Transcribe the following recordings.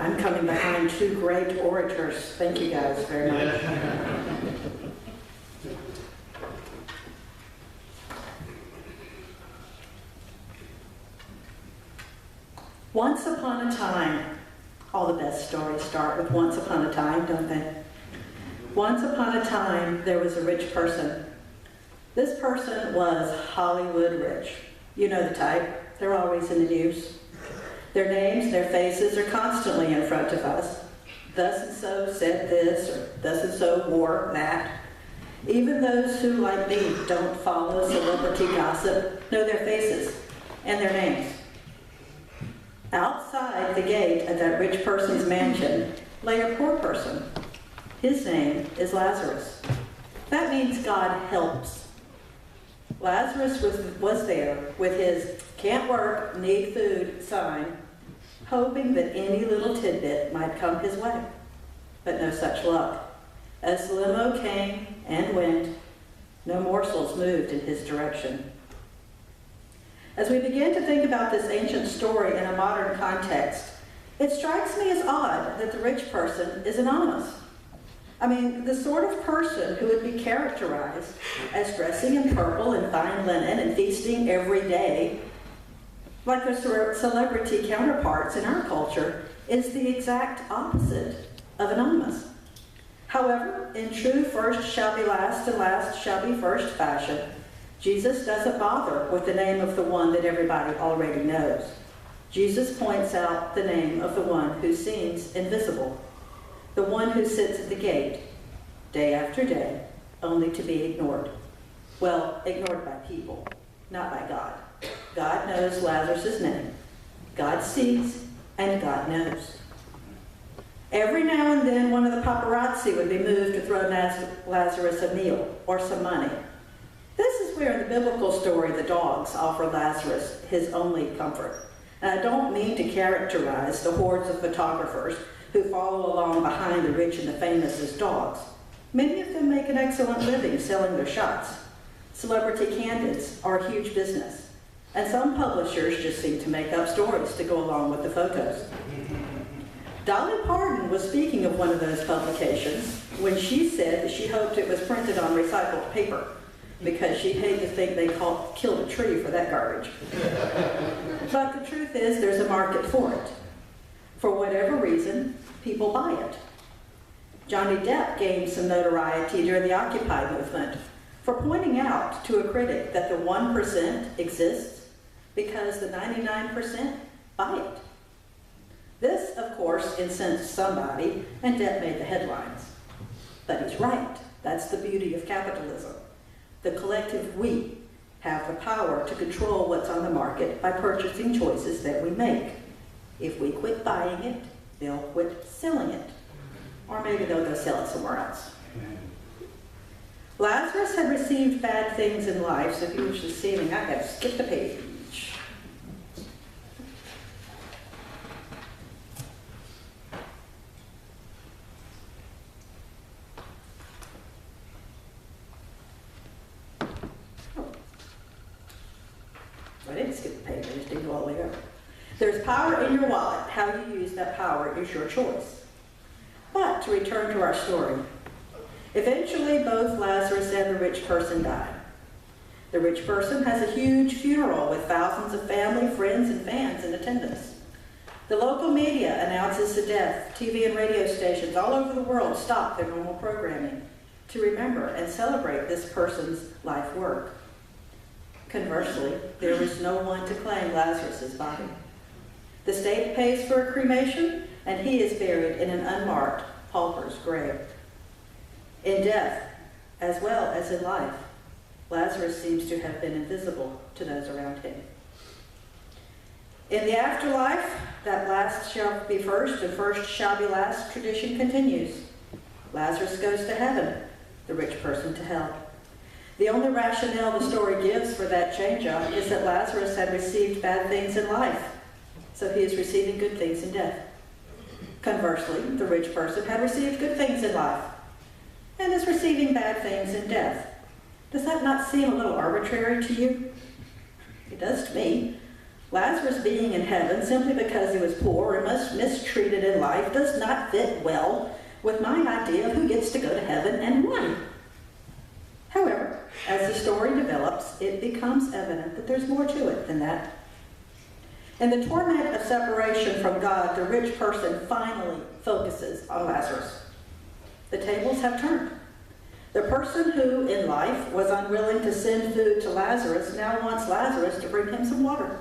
I'm coming behind two great orators. Thank you guys very much. Once upon a time, all the best stories start with once upon a time, don't they? Once upon a time, there was a rich person. This person was Hollywood rich. You know the type. They're always in the news. Their names, their faces are constantly in front of us. Thus and so said this, or thus and so wore that. Even those who, like me, don't follow celebrity gossip know their faces and their names. Outside the gate of that rich person's mansion lay a poor person. His name is Lazarus. That means God helps. Lazarus was there with his "can't work, need food" sign, hoping that any little tidbit might come his way. But no such luck. As the limo came and went, no morsels moved in his direction. As we begin to think about this ancient story in a modern context, it strikes me as odd that the rich person is anonymous. I mean, the sort of person who would be characterized as dressing in purple and fine linen and feasting every day, like their celebrity counterparts in our culture, is the exact opposite of anonymous. However, in true first shall be last and last shall be first fashion, Jesus doesn't bother with the name of the one that everybody already knows. Jesus points out the name of the one who seems invisible, the one who sits at the gate, day after day, only to be ignored. Well, ignored by people, not by God. God knows Lazarus' name. God sees, and God knows. Every now and then, one of the paparazzi would be moved to throw Lazarus a meal or some money. This is where in the biblical story the dogs offer Lazarus his only comfort. And I don't mean to characterize the hordes of photographers who follow along behind the rich and the famous as dogs. Many of them make an excellent living selling their shots. Celebrity candidates are a huge business, and some publishers just seem to make up stories to go along with the photos. Dolly Parton was speaking of one of those publications when she said that she hoped it was printed on recycled paper, because she'd hate to think they killed a tree for that garbage. But the truth is, there's a market for it. For whatever reason, people buy it. Johnny Depp gained some notoriety during the Occupy movement for pointing out to a critic that the 1% exists because the 99% buy it. This, of course, incensed somebody, and Depp made the headlines. But he's right. That's the beauty of capitalism. The collective we have the power to control what's on the market by purchasing choices that we make. If we quit buying it, they'll quit selling it. Or maybe they'll go sell it somewhere else. Lazarus had received bad things in life, so if you were just seeing, I have skipped a page. I didn't skip the page, I just didn't go all the way over. There's power in your wallet. How you use that power is your choice. But to return to our story, eventually both Lazarus and the rich person die. The rich person has a huge funeral with thousands of family, friends, and fans in attendance. The local media announces the death. TV and radio stations all over the world stop their normal programming to remember and celebrate this person's life work. Conversely, there was no one to claim Lazarus' body. The state pays for a cremation, and he is buried in an unmarked pauper's grave. In death, as well as in life, Lazarus seems to have been invisible to those around him. In the afterlife, that last shall be first and first shall be last tradition continues. Lazarus goes to heaven, the rich person to hell. The only rationale the story gives for that change-up is that Lazarus had received bad things in life, so he is receiving good things in death. Conversely, the rich person had received good things in life and is receiving bad things in death. Does that not seem a little arbitrary to you? It does to me. Lazarus being in heaven simply because he was poor and mistreated in life does not fit well with my idea of who gets to go to heaven and when. However, as the story develops, it becomes evident that there's more to it than that. In the torment of separation from God, the rich person finally focuses on Lazarus. The tables have turned. The person who, in life, was unwilling to send food to Lazarus now wants Lazarus to bring him some water.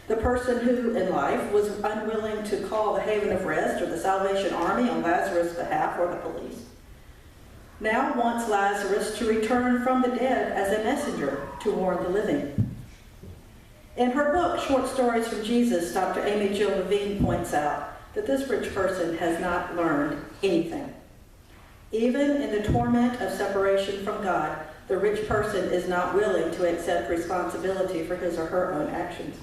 The person who, in life, was unwilling to call the Haven of Rest or the Salvation Army on Lazarus' behalf or the police now wants Lazarus to return from the dead as a messenger to warn the living. In her book, Short Stories from Jesus, Dr. Amy Jill Levine points out that this rich person has not learned anything. Even in the torment of separation from God, the rich person is not willing to accept responsibility for his or her own actions.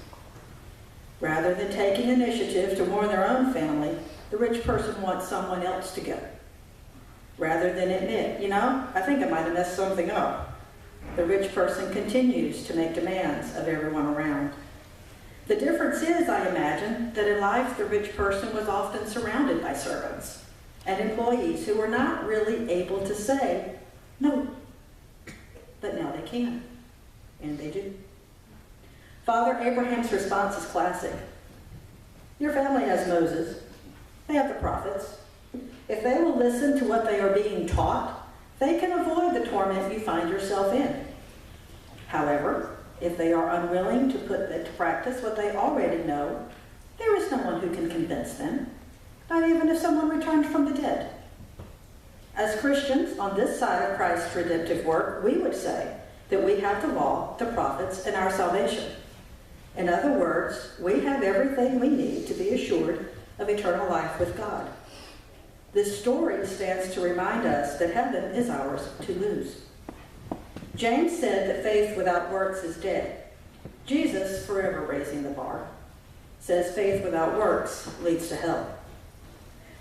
Rather than taking initiative to warn their own family, the rich person wants someone else to go. Rather than admit, I think I might have messed something up, the rich person continues to make demands of everyone around. The difference is, I imagine, that in life the rich person was often surrounded by servants and employees who were not really able to say no. But now they can, and they do. Father Abraham's response is classic. Your family has Moses. They have the prophets. If they will listen to what they are being taught, they can avoid the torment you find yourself in. However, if they are unwilling to put into practice what they already know, there is no one who can convince them, not even if someone returned from the dead. As Christians on this side of Christ's redemptive work, we would say that we have the law, the prophets, and our salvation. In other words, we have everything we need to be assured of eternal life with God. This story stands to remind us that heaven is ours to lose. James said that faith without works is dead. Jesus, forever raising the bar, says faith without works leads to hell.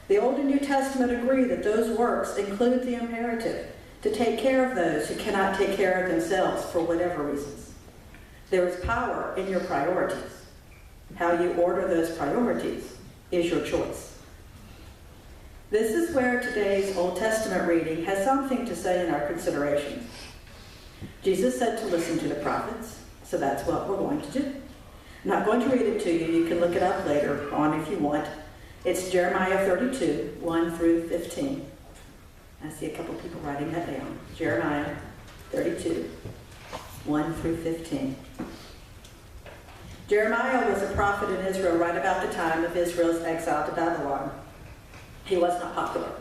The Old and New Testament agree that those works include the imperative to take care of those who cannot take care of themselves for whatever reasons. There is power in your priorities. How you order those priorities is your choice. This is where today's Old Testament reading has something to say in our considerations. Jesus said to listen to the prophets, so that's what we're going to do. I'm not going to read it to you. You can look it up later on if you want. It's Jeremiah 32, 1 through 15. I see a couple people writing that down. Jeremiah 32, 1 through 15. Jeremiah was a prophet in Israel right about the time of Israel's exile to Babylon. He was not popular.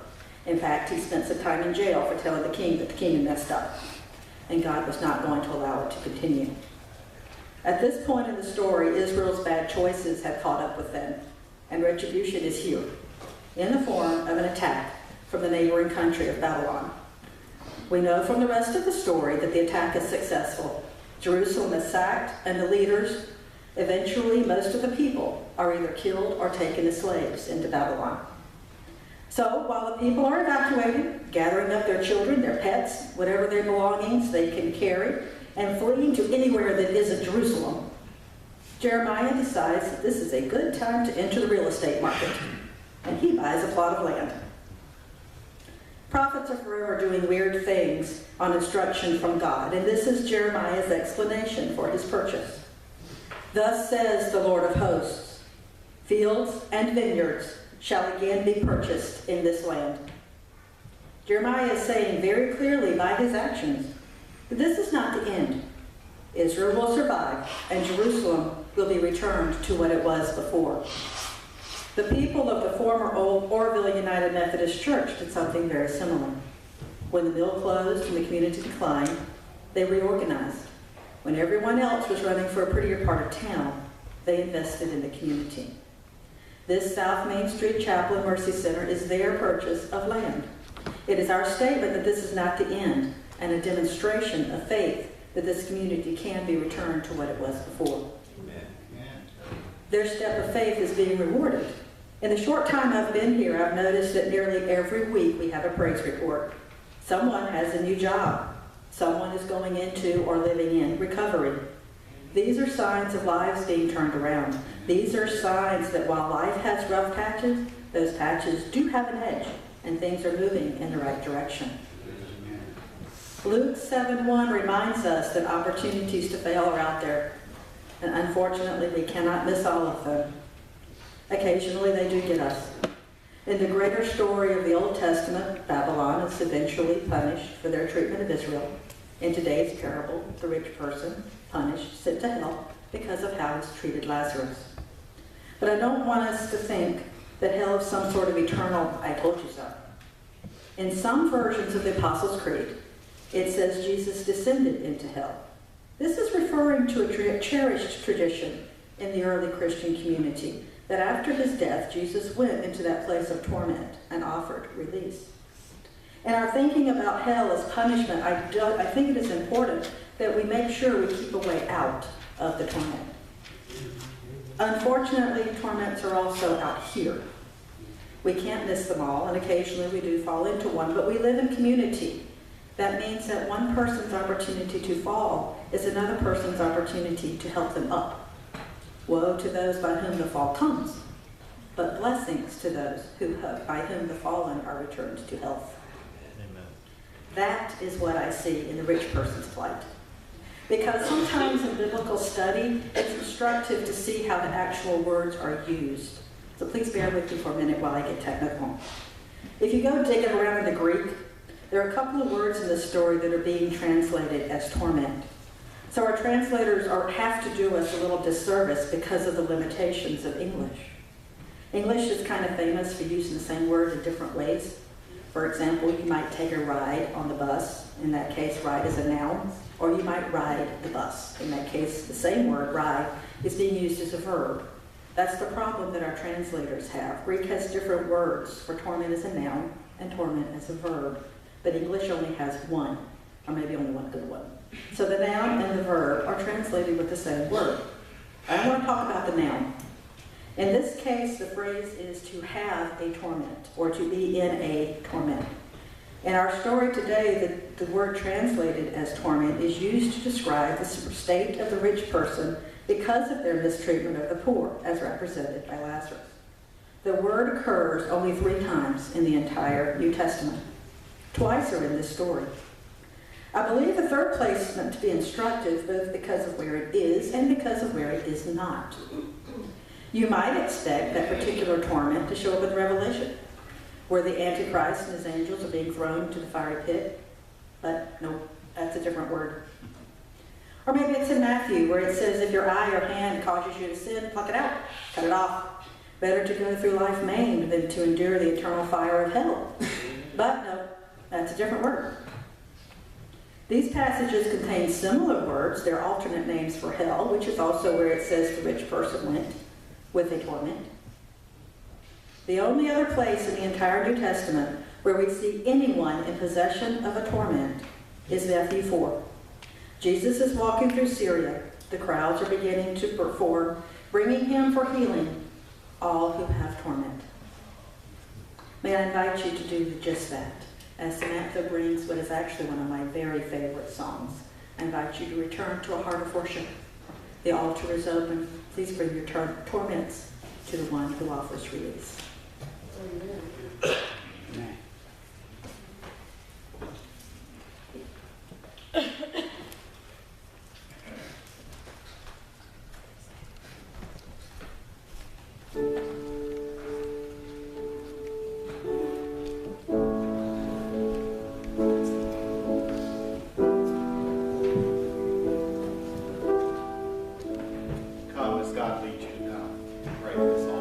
In fact, he spent some time in jail for telling the king that the king had messed up, and God was not going to allow it to continue. At this point in the story, Israel's bad choices have caught up with them, and retribution is here, in the form of an attack from the neighboring country of Babylon. We know from the rest of the story that the attack is successful. Jerusalem is sacked, and the leaders, eventually most of the people, are either killed or taken as slaves into Babylon. So while the people are evacuating, gathering up their children, their pets, whatever their belongings they can carry, and fleeing to anywhere that isn't Jerusalem, Jeremiah decides that this is a good time to enter the real estate market, and he buys a plot of land. Prophets are forever doing weird things on instruction from God, and this is Jeremiah's explanation for his purchase. Thus says the Lord of hosts, fields and vineyards shall again be purchased in this land. Jeremiah is saying very clearly by his actions that this is not the end. Israel will survive, and Jerusalem will be returned to what it was before. The people of the former old Orville United Methodist Church did something very similar. When the mill closed and the community declined, they reorganized. When everyone else was running for a prettier part of town, they invested in the community. This South Main Street Chapel and Mercy Center is their purchase of land. It is our statement that this is not the end, and a demonstration of faith that this community can be returned to what it was before. Amen. Their step of faith is being rewarded. In the short time I've been here, I've noticed that nearly every week we have a praise report. Someone has a new job. Someone is going into or living in recovery. These are signs of lives being turned around. These are signs that while life has rough patches, those patches do have an edge, and things are moving in the right direction. Luke 7:1 reminds us that opportunities to fail are out there, and unfortunately we cannot miss all of them. Occasionally they do get us. In the greater story of the Old Testament, Babylon is eventually punished for their treatment of Israel. In today's parable, the rich person, punished, sent to hell because of how he's treated Lazarus. But I don't want us to think that hell is some sort of eternal I told you so. In some versions of the Apostles' Creed, it says Jesus descended into hell. This is referring to a cherished tradition in the early Christian community, that after his death, Jesus went into that place of torment and offered release. In our thinking about hell as punishment, I think it is important that we make sure we keep a way out of the torment. Unfortunately, torments are also out here. We can't miss them all, and occasionally we do fall into one, but we live in community. That means that one person's opportunity to fall is another person's opportunity to help them up. Woe to those by whom the fall comes, but blessings to those by whom the fallen are returned to health. Amen. That is what I see in the rich person's plight. Because sometimes in biblical study, it's instructive to see how the actual words are used. So please bear with me for a minute while I get technical. If you go digging around in the Greek, there are a couple of words in the story that are being translated as torment. So our translators have to do us a little disservice because of the limitations of English. English is kind of famous for using the same word in different ways. For example, you might take a ride on the bus. In that case, ride is a noun. Or you might ride the bus. In that case, the same word, ride, is being used as a verb. That's the problem that our translators have. Greek has different words for torment as a noun and torment as a verb. But English only has one, or maybe only one good one. So the noun and the verb are translated with the same word. I want to talk about the noun. In this case, the phrase is to have a torment, or to be in a torment. In our story today, the word translated as torment is used to describe the state of the rich person because of their mistreatment of the poor, as represented by Lazarus. The word occurs only 3 times in the entire New Testament. Twice are in this story. I believe the third placement to be instructive both because of where it is and because of where it is not. You might expect that particular torment to show up in Revelation, where the Antichrist and his angels are being thrown to the fiery pit. But no, that's a different word. Or maybe it's in Matthew, where it says if your eye or hand causes you to sin, pluck it out, cut it off. Better to go through life maimed than to endure the eternal fire of hell. But no, that's a different word. These passages contain similar words. They're alternate names for hell, which is also where it says the rich person went with a torment. The only other place in the entire New Testament where we see anyone in possession of a torment is Matthew 4. Jesus is walking through Syria. The crowds are beginning to perform, bringing him for healing all who have torment. May I invite you to do just that. As Samantha brings what is actually one of my very favorite songs, I invite you to return to a heart of worship. The altar is open. Please bring your torments to the one who offers release. Amen. Come as God leads you to come. Pray for this.